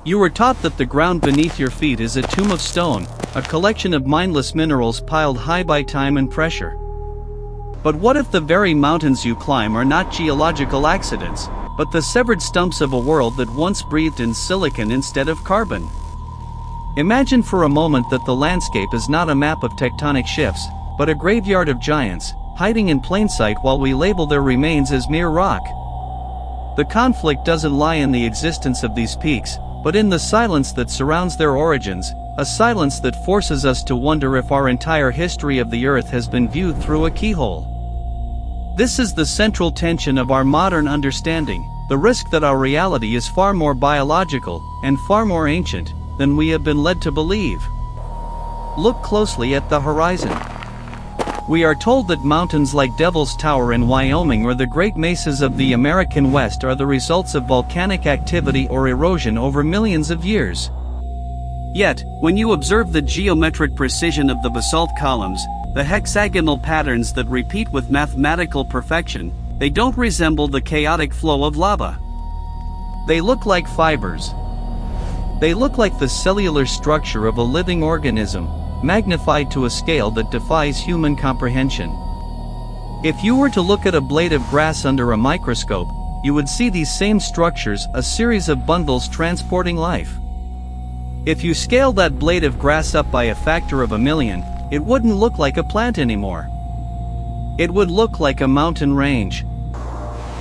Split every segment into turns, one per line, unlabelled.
You were taught that the ground beneath your feet is a tomb of stone, a collection of mindless minerals piled high by time and pressure. But what if the very mountains you climb are not geological accidents, but the severed stumps of a world that once breathed in silicon instead of carbon? Imagine for a moment that the landscape is not a map of tectonic shifts, but a graveyard of giants, hiding in plain sight while we label their remains as mere rock. The conflict doesn't lie in the existence of these peaks, but in the silence that surrounds their origins, a silence that forces us to wonder if our entire history of the Earth has been viewed through a keyhole. This is the central tension of our modern understanding, the risk that our reality is far more biological, and far more ancient, than we have been led to believe. Look closely at the horizon. We are told that mountains like Devil's Tower in Wyoming or the Great Mesas of the American West are the results of volcanic activity or erosion over millions of years. Yet, when you observe the geometric precision of the basalt columns, the hexagonal patterns that repeat with mathematical perfection, they don't resemble the chaotic flow of lava. They look like fibers. They look like the cellular structure of a living organism, magnified to a scale that defies human comprehension. If you were to look at a blade of grass under a microscope, you would see these same structures, a series of bundles transporting life. If you scale that blade of grass up by a factor of 1,000,000, it wouldn't look like a plant anymore. It would look like a mountain range.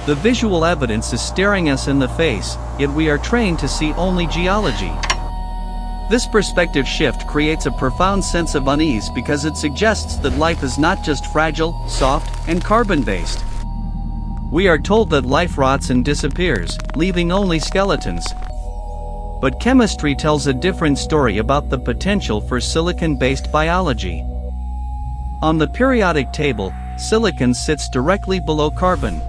The visual evidence is staring us in the face, yet we are trained to see only geology. This perspective shift creates a profound sense of unease because it suggests that life is not just fragile, soft, and carbon-based. We are told that life rots and disappears, leaving only skeletons. But chemistry tells a different story about the potential for silicon-based biology. On the periodic table, silicon sits directly below carbon.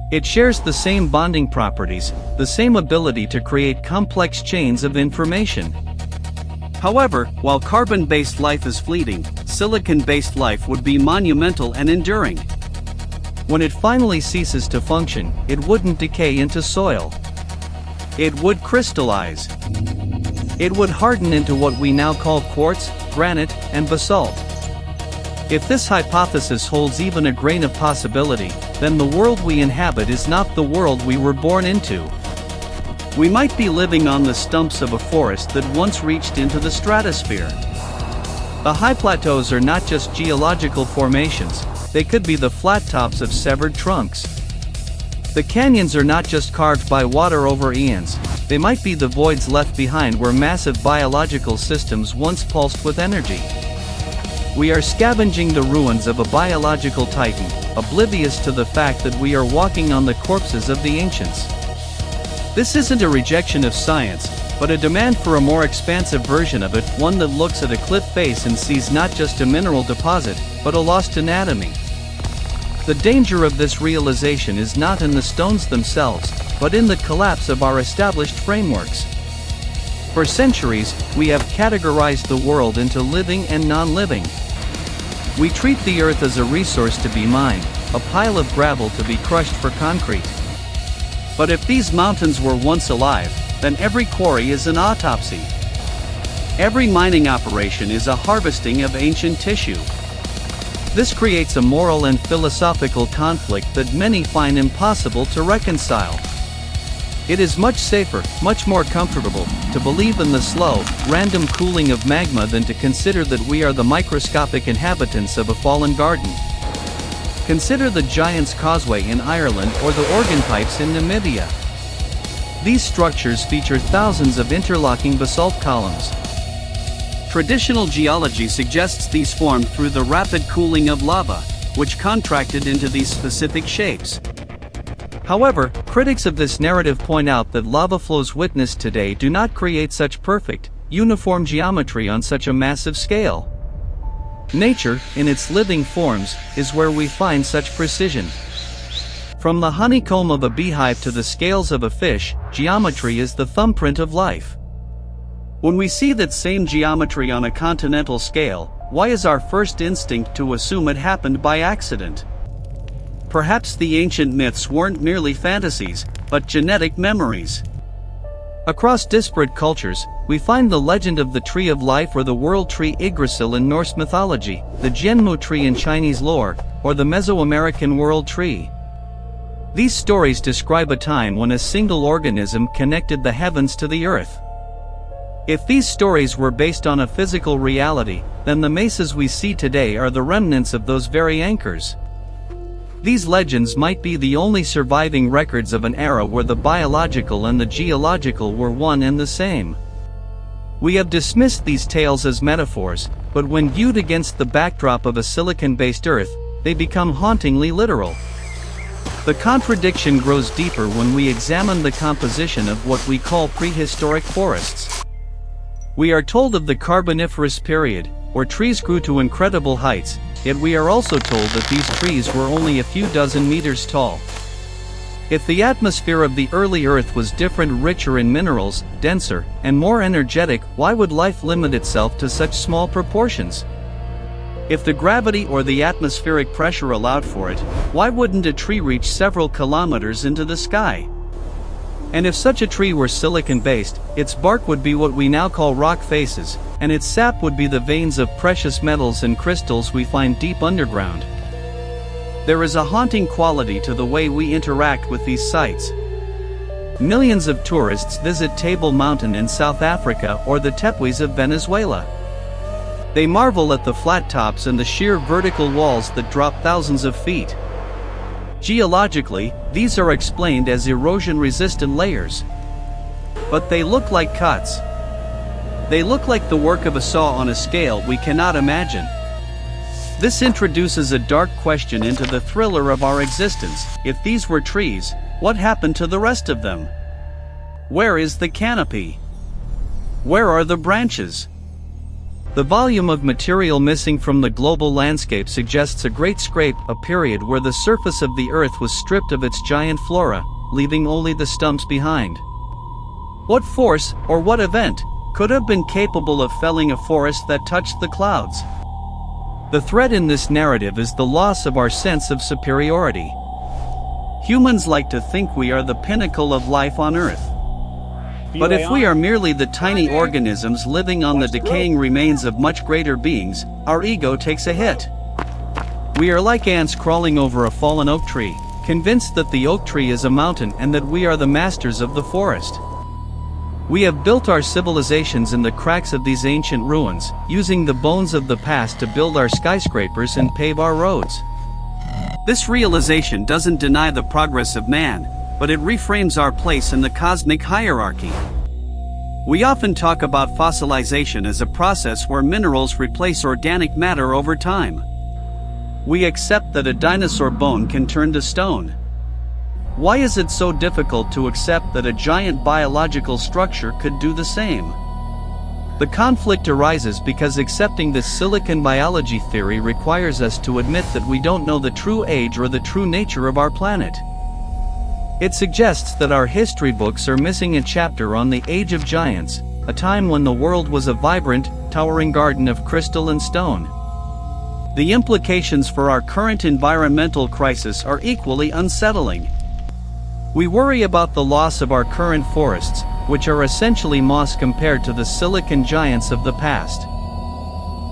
It shares the same bonding properties, the same ability to create complex chains of information. However, while carbon-based life is fleeting, silicon-based life would be monumental and enduring. When it finally ceases to function, it wouldn't decay into soil. It would crystallize. It would harden into what we now call quartz, granite, and basalt. If this hypothesis holds even a grain of possibility, then the world we inhabit is not the world we were born into. We might be living on the stumps of a forest that once reached into the stratosphere. The high plateaus are not just geological formations, they could be the flat tops of severed trunks. The canyons are not just carved by water over eons, they might be the voids left behind where massive biological systems once pulsed with energy. We are scavenging the ruins of a biological titan, oblivious to the fact that we are walking on the corpses of the ancients. This isn't a rejection of science, but a demand for a more expansive version of it, one that looks at a cliff face and sees not just a mineral deposit, but a lost anatomy. The danger of this realization is not in the stones themselves, but in the collapse of our established frameworks. For centuries, we have categorized the world into living and non-living. We treat the earth as a resource to be mined, a pile of gravel to be crushed for concrete. But if these mountains were once alive, then every quarry is an autopsy. Every mining operation is a harvesting of ancient tissue. This creates a moral and philosophical conflict that many find impossible to reconcile. It is much safer, much more comfortable, to believe in the slow, random cooling of magma than to consider that we are the microscopic inhabitants of a fallen garden. Consider the Giant's Causeway in Ireland or the organ pipes in Namibia. These structures feature thousands of interlocking basalt columns. Traditional geology suggests these formed through the rapid cooling of lava, which contracted into these specific shapes. However, critics of this narrative point out that lava flows witnessed today do not create such perfect, uniform geometry on such a massive scale. Nature, in its living forms, is where we find such precision. From the honeycomb of a beehive to the scales of a fish, geometry is the thumbprint of life. When we see that same geometry on a continental scale, why is our first instinct to assume it happened by accident? Perhaps the ancient myths weren't merely fantasies, but genetic memories. Across disparate cultures, we find the legend of the Tree of Life or the World Tree Yggdrasil in Norse mythology, the Jianmu tree in Chinese lore, or the Mesoamerican World Tree. These stories describe a time when a single organism connected the heavens to the earth. If these stories were based on a physical reality, then the mesas we see today are the remnants of those very anchors. These legends might be the only surviving records of an era where the biological and the geological were one and the same. We have dismissed these tales as metaphors, but when viewed against the backdrop of a silicon-based Earth, they become hauntingly literal. The contradiction grows deeper when we examine the composition of what we call prehistoric forests. We are told of the Carboniferous period, where trees grew to incredible heights, yet we are also told that these trees were only a few dozen meters tall. If the atmosphere of the early Earth was different, richer in minerals, denser, and more energetic, why would life limit itself to such small proportions? If the gravity or the atmospheric pressure allowed for it, why wouldn't a tree reach several kilometers into the sky? And if such a tree were silicon-based, its bark would be what we now call rock faces, and its sap would be the veins of precious metals and crystals we find deep underground. There is a haunting quality to the way we interact with these sites. Millions of tourists visit Table Mountain in South Africa or the tepees of Venezuela. They marvel at the flat tops and the sheer vertical walls that drop thousands of feet. Geologically, these are explained as erosion-resistant layers. But they look like cuts. They look like the work of a saw on a scale we cannot imagine. This introduces a dark question into the thriller of our existence. If these were trees, what happened to the rest of them? Where is the canopy? Where are the branches? The volume of material missing from the global landscape suggests a great scrape, a period where the surface of the Earth was stripped of its giant flora, leaving only the stumps behind. What force, or what event, could have been capable of felling a forest that touched the clouds? The thread in this narrative is the loss of our sense of superiority. Humans like to think we are the pinnacle of life on Earth. But if we are merely the tiny organisms living on the decaying remains of much greater beings, our ego takes a hit. We are like ants crawling over a fallen oak tree, convinced that the oak tree is a mountain and that we are the masters of the forest. We have built our civilizations in the cracks of these ancient ruins, using the bones of the past to build our skyscrapers and pave our roads. This realization doesn't deny the progress of man, but it reframes our place in the cosmic hierarchy. We often talk about fossilization as a process where minerals replace organic matter over time. We accept that a dinosaur bone can turn to stone. Why is it so difficult to accept that a giant biological structure could do the same? The conflict arises because accepting this silicon biology theory requires us to admit that we don't know the true age or the true nature of our planet. It suggests that our history books are missing a chapter on the Age of Giants, a time when the world was a vibrant, towering garden of crystal and stone. The implications for our current environmental crisis are equally unsettling. We worry about the loss of our current forests, which are essentially moss compared to the silicon giants of the past.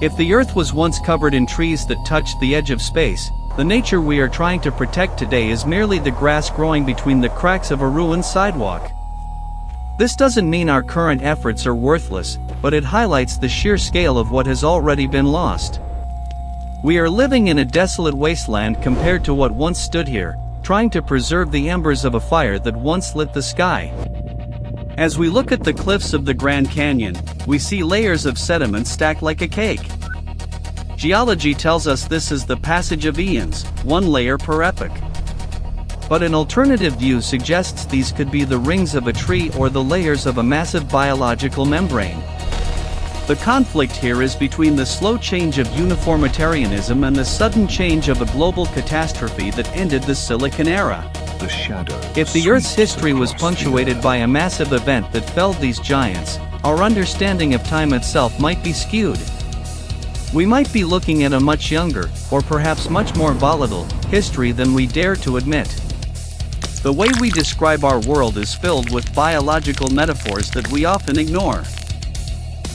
If the Earth was once covered in trees that touched the edge of space, the nature we are trying to protect today is merely the grass growing between the cracks of a ruined sidewalk. This doesn't mean our current efforts are worthless, but it highlights the sheer scale of what has already been lost. We are living in a desolate wasteland compared to what once stood here, trying to preserve the embers of a fire that once lit the sky. As we look at the cliffs of the Grand Canyon, we see layers of sediment stacked like a cake. Geology tells us this is the passage of eons, one layer per epoch. But an alternative view suggests these could be the rings of a tree or the layers of a massive biological membrane. The conflict here is between the slow change of uniformitarianism and the sudden change of a global catastrophe that ended the Silicon Era.
The shadow.
If the Earth's history was punctuated by a massive event that felled these giants, our understanding of time itself might be skewed. We might be looking at a much younger, or perhaps much more volatile, history than we dare to admit. The way we describe our world is filled with biological metaphors that we often ignore.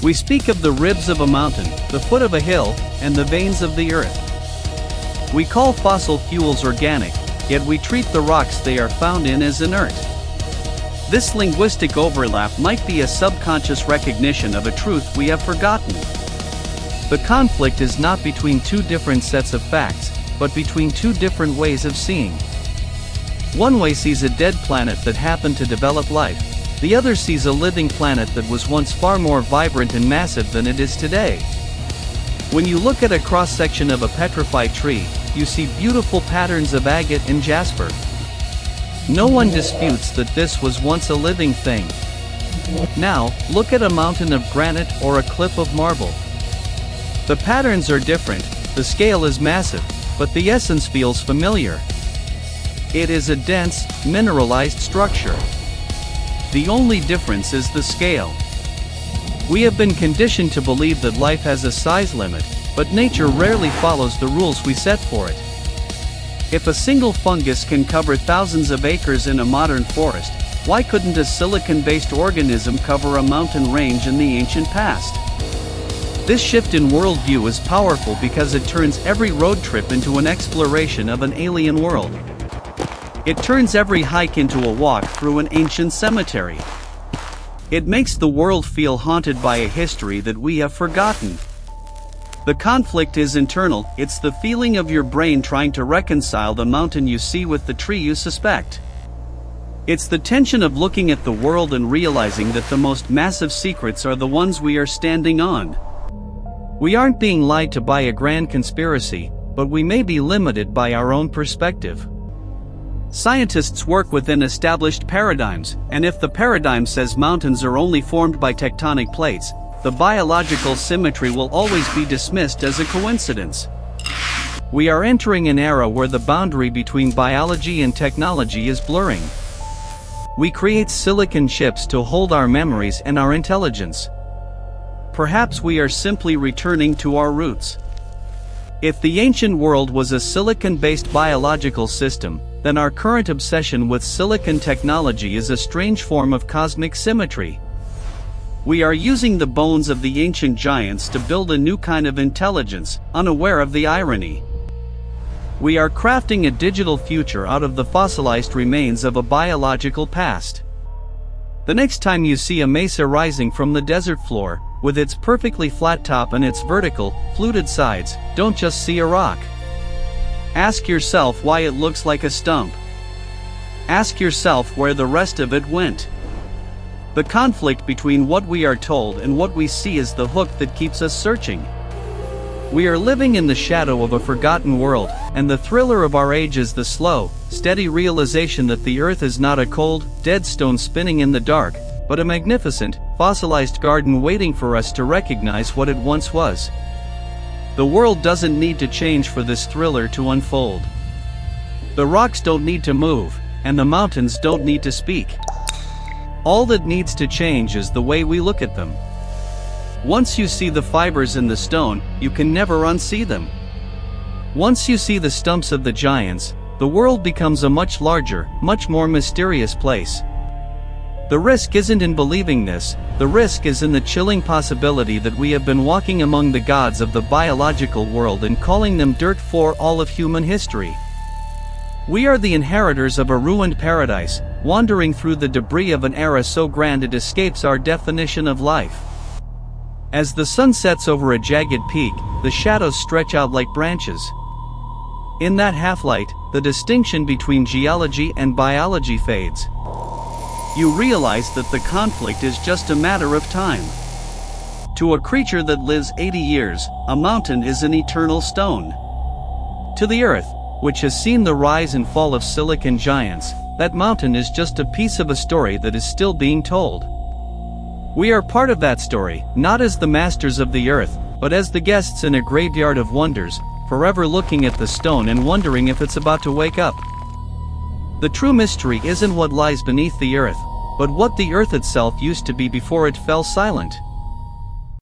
We speak of the ribs of a mountain, the foot of a hill, and the veins of the earth. We call fossil fuels organic, yet we treat the rocks they are found in as inert. This linguistic overlap might be a subconscious recognition of a truth we have forgotten. The conflict is not between two different sets of facts, but between two different ways of seeing. One way sees a dead planet that happened to develop life. The other sees a living planet that was once far more vibrant and massive than it is today. When you look at a cross-section of a petrified tree, you see beautiful patterns of agate and jasper. No one disputes that this was once a living thing. Now, look at a mountain of granite or a cliff of marble. The patterns are different, the scale is massive, but the essence feels familiar. It is a dense, mineralized structure. The only difference is the scale. We have been conditioned to believe that life has a size limit, but nature rarely follows the rules we set for it. If a single fungus can cover thousands of acres in a modern forest, why couldn't a silicon-based organism cover a mountain range in the ancient past? This shift in worldview is powerful because it turns every road trip into an exploration of an alien world. It turns every hike into a walk through an ancient cemetery. It makes the world feel haunted by a history that we have forgotten. The conflict is internal, it's the feeling of your brain trying to reconcile the mountain you see with the tree you suspect. It's the tension of looking at the world and realizing that the most massive secrets are the ones we are standing on. We aren't being lied to by a grand conspiracy, but we may be limited by our own perspective. Scientists work within established paradigms, and if the paradigm says mountains are only formed by tectonic plates, the biological symmetry will always be dismissed as a coincidence. We are entering an era where the boundary between biology and technology is blurring. We create silicon chips to hold our memories and our intelligence. Perhaps we are simply returning to our roots. If the ancient world was a silicon-based biological system, then our current obsession with silicon technology is a strange form of cosmic symmetry. We are using the bones of the ancient giants to build a new kind of intelligence, unaware of the irony. We are crafting a digital future out of the fossilized remains of a biological past. The next time you see a mesa rising from the desert floor, with its perfectly flat top and its vertical, fluted sides, don't just see a rock. Ask yourself why it looks like a stump. Ask yourself where the rest of it went. The conflict between what we are told and what we see is the hook that keeps us searching. We are living in the shadow of a forgotten world, and the thriller of our age is the slow, steady realization that the earth is not a cold, dead stone spinning in the dark, but a magnificent, fossilized garden waiting for us to recognize what it once was. The world doesn't need to change for this thriller to unfold. The rocks don't need to move, and the mountains don't need to speak. All that needs to change is the way we look at them. Once you see the fibers in the stone, you can never unsee them. Once you see the stumps of the giants, the world becomes a much larger, much more mysterious place. The risk isn't in believing this, the risk is in the chilling possibility that we have been walking among the gods of the biological world and calling them dirt for all of human history. We are the inheritors of a ruined paradise, wandering through the debris of an era so grand it escapes our definition of life. As the sun sets over a jagged peak, the shadows stretch out like branches. In that half-light, the distinction between geology and biology fades. You realize that the conflict is just a matter of time. To a creature that lives 80 years, a mountain is an eternal stone. To the earth, which has seen the rise and fall of silicon giants, that mountain is just a piece of a story that is still being told. We are part of that story, not as the masters of the earth, but as the guests in a graveyard of wonders, forever looking at the stone and wondering if it's about to wake up. The true mystery isn't what lies beneath the earth, but what the earth itself used to be before it fell silent.